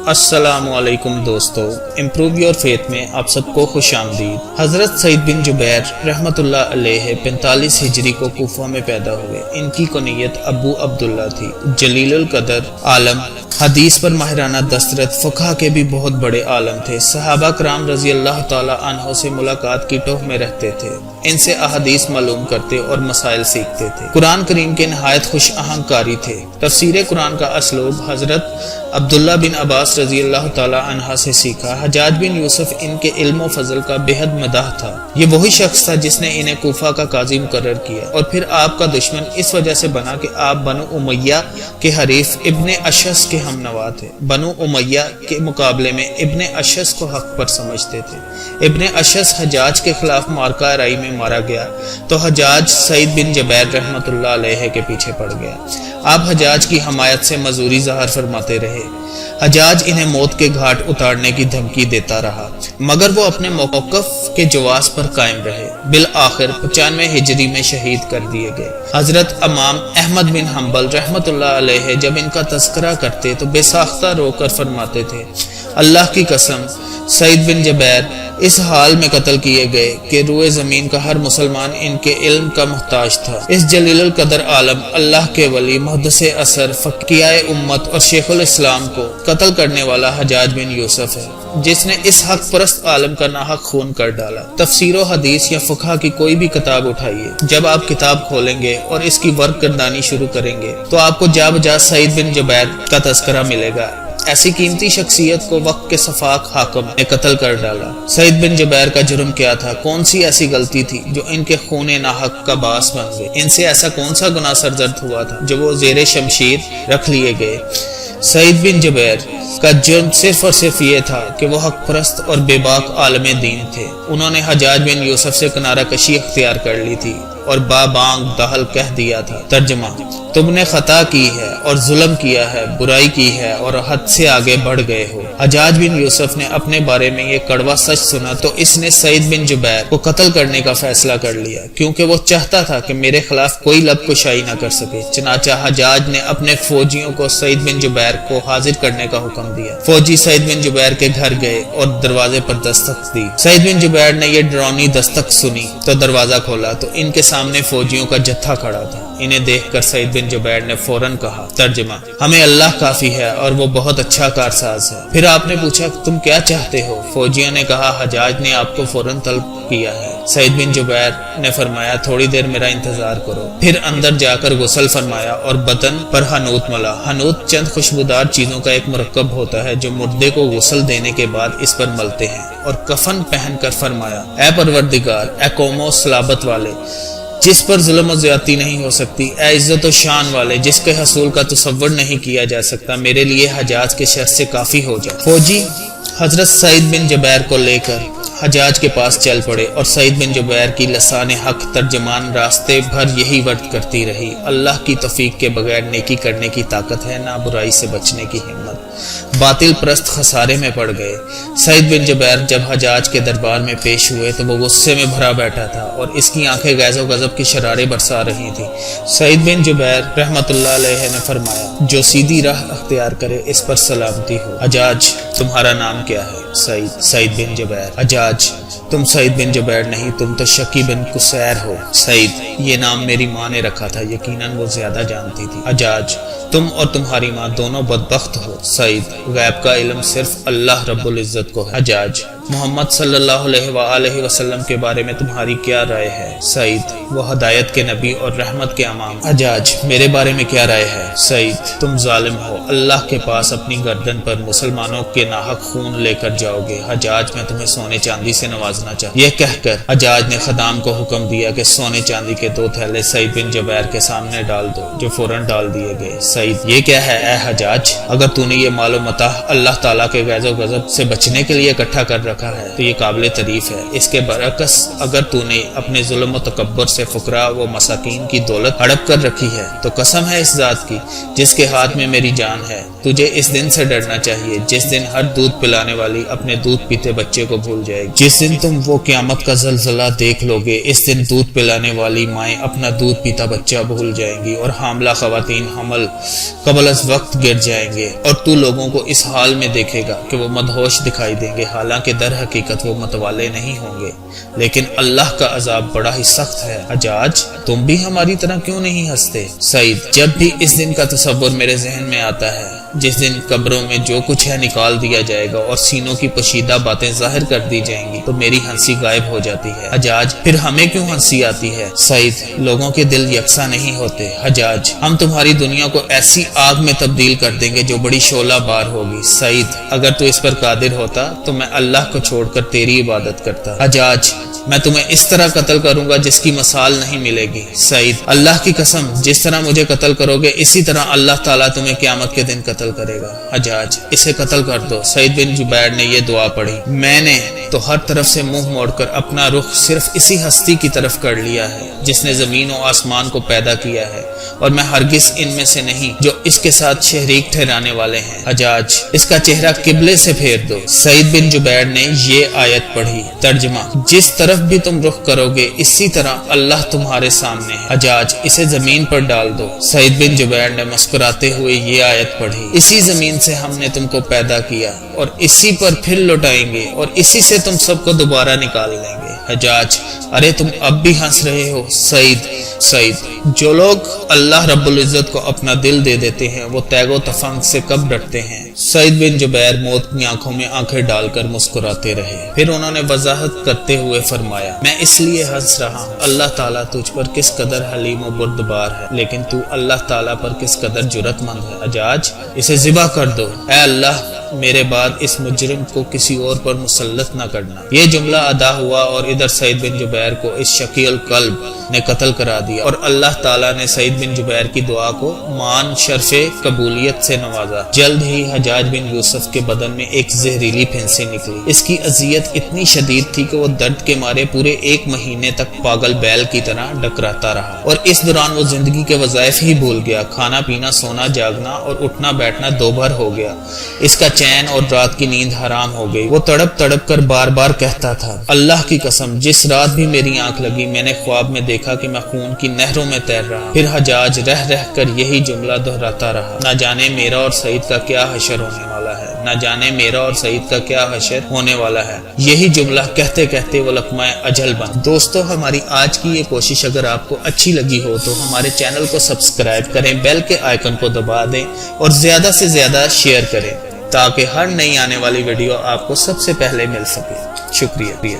السلام علیکم دوستو، امپروو یور فیتھ میں آپ سب کو خوش آمدید۔ حضرت سعید بن جبیر رحمۃ اللہ علیہ 45 ہجری کو کوفہ میں پیدا ہوئے۔ ان کی کنیت ابو عبداللہ تھی۔ جلیل القدر عالم، حدیث پر ماہرانہ دسترت، فقہ کے بھی بہت بڑے عالم تھے۔ صحابہ کرام رضی اللہ تعالی عنہ سے ملاقات کی ٹوہ میں رہتے تھے، ان سے احادیث معلوم کرتے اور مسائل سیکھتے تھے۔ قرآن کریم کے نہایت خوش آہنکاری تھے۔ تفسیر قرآن کا اسلوب حضرت عبداللہ بن عباس رضی اللہ تعالی عنہ سے سیکھا۔ حجاج بن یوسف ان کے علم و فضل کا بےحد مداح تھا۔ یہ وہی شخص تھا جس نے انہیں کوفہ کا قاضی مقرر کیا اور پھر آپ کا دشمن اس وجہ سے بنا کہ آپ بنو امیہ کے حریف ابن اشعث کے ہم نوا تھے۔ بنو امیہ کے مقابلے میں ابن اشعث کو حق پر سمجھتے تھے۔ ابن اشعث حجاج کے خلاف معرکہ رائی میں مارا گیا تو حجاج سعید بن جبیر رحمۃ اللہ علیہ کے پیچھے پڑ گیا۔ آپ حجاج کی حمایت سے مزوری ظاہر فرماتے رہے۔ حجاج انہیں موت کے گھاٹ اتارنے کی دھمکی دیتا رہا، مگر وہ اپنے موقف کے جواز پر قائم رہے۔ بالآخر 95 ہجری میں شہید کر دیے گئے۔ حضرت امام احمد بن حنبل رحمۃ اللہ علیہ جب ان کا تذکرہ کرتے تو بے ساختہ رو کر فرماتے تھے، اللہ کی قسم، سعید بن جبیر اس حال میں قتل کیے گئے کہ روئے زمین کا ہر مسلمان ان کے علم کا محتاج تھا۔ اس جلیل القدر عالم، اللہ کے ولی، محدث اثر، فقیہ امت اور شیخ الاسلام کو قتل کرنے والا حجاج بن یوسف ہے، جس نے اس حق پرست عالم کا ناحق خون کر ڈالا۔ تفسیر و حدیث یا فقہ کی کوئی بھی کتاب اٹھائیے، جب آپ کتاب کھولیں گے اور اس کی ورق گردانی شروع کریں گے تو آپ کو جا بجا سعید بن جبیر کا تذکرہ ملے گا۔ ایسی قیمتی شخصیت کو وقت کے سفاک حاکم نے قتل کر ڈالا۔ سعید بن جبیر کا جرم کیا تھا؟ کون سی ایسی غلطی تھی جو ان کے خون ناحق کا باعث بن گئی؟ ان سے ایسا کون سا گناہ سرزد ہوا تھا جو وہ زیر شمشیر رکھ لیے گئے؟ سعید بن جبیر کا جرم صرف اور صرف یہ تھا کہ وہ حق پرست اور بے باک عالم دین تھے۔ انہوں نے حجاج بن یوسف سے کنارہ کشی اختیار کر لی تھی اور بانگ دہل کہہ دیا تھا۔ ترجمہ: تم نے خطا کی ہے اور ظلم کیا ہے، برائی کی ہے اور حد سے آگے بڑھ گئے ہو۔ حجاج بن یوسف نے اپنے بارے میں یہ کڑوا سچ سنا تو اس نے سعید بن جبیر کو قتل کرنے کا فیصلہ کر لیا، کیونکہ وہ چاہتا تھا کہ میرے خلاف کوئی لب کشائی نہ کر سکے۔ چنانچہ حجاج نے اپنے فوجیوں کو سعید بن جبیر کو حاضر کرنے کا حکم دیا۔ فوجی سعید بن جبیر کے گھر گئے اور دروازے پر دستک دی۔ سعید بن جبیر نے یہ ڈراؤنی دستک سنی تو دروازہ کھولا تو ان کے سامنے فوجیوں کا جتھا کھڑا تھا۔ انہیں دیکھ کر سعید بن جبیر نے فوراً کہا، ترجمہ: ہمیں اللہ کافی ہے اور وہ بہت اچھا کارساز ہے۔ پھر آپ نے پوچھا، تم کیا چاہتے ہو؟ فوجیوں نے کہا، حجاج نے آپ کو فوراً طلب کیا ہے۔ سعید بن جبیر نے فرمایا، تھوڑی دیر میرا انتظار کرو۔ پھر اندر جا کر غسل فرمایا اور بدن پر حنوط ملا۔ حنوط چند خوشبودار چیزوں کا ایک مرکب ہوتا ہے جو مردے کو غسل دینے کے بعد اس پر ملتے ہیں، اور کفن پہن کر فرمایا، اے پروردگار، اے قوم و صلابت والے، جس پر ظلم و زیادتی نہیں ہو سکتی، اے عزت و شان والے، جس کے حصول کا تصور نہیں کیا جا سکتا، میرے لیے حجاج کے شر سے کافی ہو جائے۔ فوجی حضرت سعید بن جبیر کو لے کر حجاج کے پاس چل پڑے اور سعید بن جبیر کی لسان حق ترجمان راستے بھر یہی ورد کرتی رہی، اللہ کی توفیق کے بغیر نیکی کرنے کی طاقت ہے، نہ برائی سے بچنے کی ہمت۔ باطل پرست خسارے میں پڑ گئے۔ سعید بن جبیر جب حجاج کے دربار میں پیش ہوئے تو وہ غصے میں بھرا بیٹھا تھا اور اس کی آنکھیں غیظ و غضب کی شراریں برسا رہی تھیں۔ سعید بن جبیر رحمۃ اللہ علیہ نے فرمایا، جو سیدھی راہ اختیار کرے اس پر سلامتی ہو۔ حجاج، تمہارا نام کیا ہے؟ سعید بن جبیر۔ حجاج، تم سعید بن جبیر نہیں، تم تو شکی بن قصیر ہو۔ سعید، یہ نام میری ماں نے رکھا تھا، یقیناً وہ زیادہ جانتی تھی۔ حجاج، تم اور تمہاری ماں دونوں بدبخت ہو۔ سعید، غیب کا علم صرف اللہ رب العزت کو ہے۔ حجاج، محمد صلی اللہ علیہ وآلہ وسلم کے بارے میں تمہاری کیا رائے ہے؟ سعید، وہ ہدایت کے نبی اور رحمت کے امام۔ حجاج، میرے بارے میں کیا رائے ہے؟ سعید، تم ظالم ہو، اللہ کے پاس اپنی گردن پر مسلمانوں کے ناحق خون لے کر جاؤ گے۔ حجاج، میں تمہیں سونے چاندی سے نوازنا چاہتا۔ یہ کہہ کر حجاج نے خدام کو حکم دیا کہ سونے چاندی کے 2 تھیلے سعید بن جبیر کے سامنے ڈال دو، جو فوراً ڈال دیے گئے۔ سعید، یہ کیا ہے اے حجاج؟ اگر تو نے یہ مال و متاع اللہ تعالیٰ کے غیظ و غضب سے بچنے کے لیے اکٹھا کر رکھا رکھا ہے تو یہ قابل تعریف ہے۔ اس کے برعکس اگر تو نے اپنے ظلم و تکبر سے فقراء و مساکین کی دولت ہڑپ کر رکھی ہے تو قسم ہے اس ذات کی جس کے ہاتھ میں میری جان ہے، تجھے اس دن سے ڈرنا چاہیے جس دن ہر دودھ پلانے والی اپنے دودھ پیتے بچے کو بھول جائے گی۔ جس دن تم وہ قیامت کا زلزلہ دیکھ لو گے، اس دن دودھ پلانے والی مائیں اپنا دودھ پیتا بچہ بھول جائیں گی اور حاملہ خواتین حمل قبل از وقت گر جائیں گے، اور تو لوگوں کو اس حال میں دیکھے گا کہ وہ مدہوش دکھائی دیں گے، حالانکہ در حقیقت وہ متوالے نہیں ہوں گے، لیکن اللہ کا عذاب بڑا ہی سخت ہے۔ حجاج تم بھی ہماری طرح کیوں نہیں ہنستے؟ سعید جب بھی اس دن کا تصور میرے ذہن میں آتا ہے جس دن قبروں میں جو کچھ ہے نکال دیا جائے گا اور سینوں کی پوشیدہ باتیں ظاہر کر دی جائیں گی تو میری ہنسی غائب ہو جاتی ہے۔ حجاج پھر ہمیں کیوں ہنسی آتی ہے؟ سعید لوگوں کے دل یکساں نہیں ہوتے۔ حجاج ہم تمہاری دنیا کو ایسی آگ میں تبدیل کر دیں گے جو بڑی شعلہ بار ہوگی۔ سعید اگر تو اس پر قادر ہوتا تو میں اللہ کو چھوڑ کر تیری عبادت کرتا۔ حجاج میں تمہیں اس طرح قتل کروں گا جس کی مثال نہیں ملے گی۔ سعید اللہ کی قسم جس طرح مجھے قتل کرو گے اسی طرح اللہ تعالیٰ تمہیں قیامت کے دن قتل کرے گا۔ حجاج اسے قتل کر دو۔ سعید بن جبیر نے یہ دعا پڑھی، میں نے تو ہر طرف سے منہ موڑ کر اپنا رخ صرف اسی ہستی کی طرف کر لیا ہے جس نے زمین و آسمان کو پیدا کیا ہے، اور میں ہرگز ان میں سے نہیں جو اس کے ساتھ شریک ٹھہرانے والے ہیں۔ حجاج اس کا چہرہ قبلے سے پھیر دو۔ سعید بن جبیر نے یہ آیت پڑھی۔ ترجمہ جس طرف بھی تم رخ کرو گے اسی طرح اللہ تمہارے سامنے ہے۔ حجاج اسے زمین پر ڈال دو۔ سعید بن جبیر نے مسکراتے ہوئے یہ آیت پڑھی، اسی زمین سے ہم نے تم کو پیدا کیا اور اسی پر پھر لوٹائیں گے اور اسی سے تم سب کو دوبارہ نکال لیں گے۔ حجاج ارے تم اب بھی ہنس رہے ہو؟ سعید جو لوگ اللہ رب العزت کو اپنا دل دے دیتے ہیں وہ تیگ و تفنگ سے کب ڈرتے ہیں؟ سعید بن جبیر موت کی آنکھوں میں آنکھیں ڈال کر مسکراتے رہے، پھر انہوں نے وضاحت کرتے ہوئے فرمایا، میں اس لیے ہنس رہا ہوں اللہ تعالیٰ تجھ پر کس قدر حلیم و بردبار ہے، لیکن تو اللہ تعالیٰ پر کس قدر جرأت مند ہے۔ حجاج اسے ذبح کر دو، اے اللہ میرے بعد اس مجرم کو کسی اور پر مسلط نہ کرنا۔ یہ جملہ ادا ہوا اور ادھر سعید بن جبیر کو اس شقی القلب نے قتل کرا دیا، اور اللہ تعالیٰ نے سعید بن جبیر کی دعا کو مان شرف قبولیت سے نوازا۔ جلد ہی حجاج بن یوسف کے بدن میں ایک زہریلی پھنسی نکلی۔ اس کی اذیت اتنی شدید تھی کہ وہ درد کے مارے پورے 1 مہینے تک پاگل بیل کی طرح ڈکراتا رہا، اور اس دوران وہ زندگی کے وظائف ہی بھول گیا۔ کھانا پینا، سونا جاگنا اور اٹھنا بیٹھنا دو بھر ہو گیا۔ اس کا چین اور رات کی نیند حرام ہو گئی۔ وہ تڑپ تڑپ کر بار بار کہتا تھا، اللہ کی قسم جس رات بھی میری آنکھ لگی میں نے خواب میں دیکھا کہ میں خون کی نہروں میں تیر رہا۔ پھر حجاج رہ رہ کر یہی جملہ دہراتا رہا، نہ جانے میرا اور سعید کا کیا حشر ہونے والا ہے، نہ جانے میرا اور سعید کا کیا حشر ہونے والا ہے۔ یہی جملہ کہتے کہتے وہ لقمہ اجل بن۔ دوستو ہماری آج کی یہ کوشش اگر آپ کو اچھی لگی ہو تو ہمارے چینل کو سبسکرائب کریں، بیل کے آئیکن کو دبا دیں اور زیادہ سے زیادہ شیئر کریں تاکہ ہر نئی آنے والی ویڈیو آپ کو سب سے پہلے مل سکے۔ شکریہ۔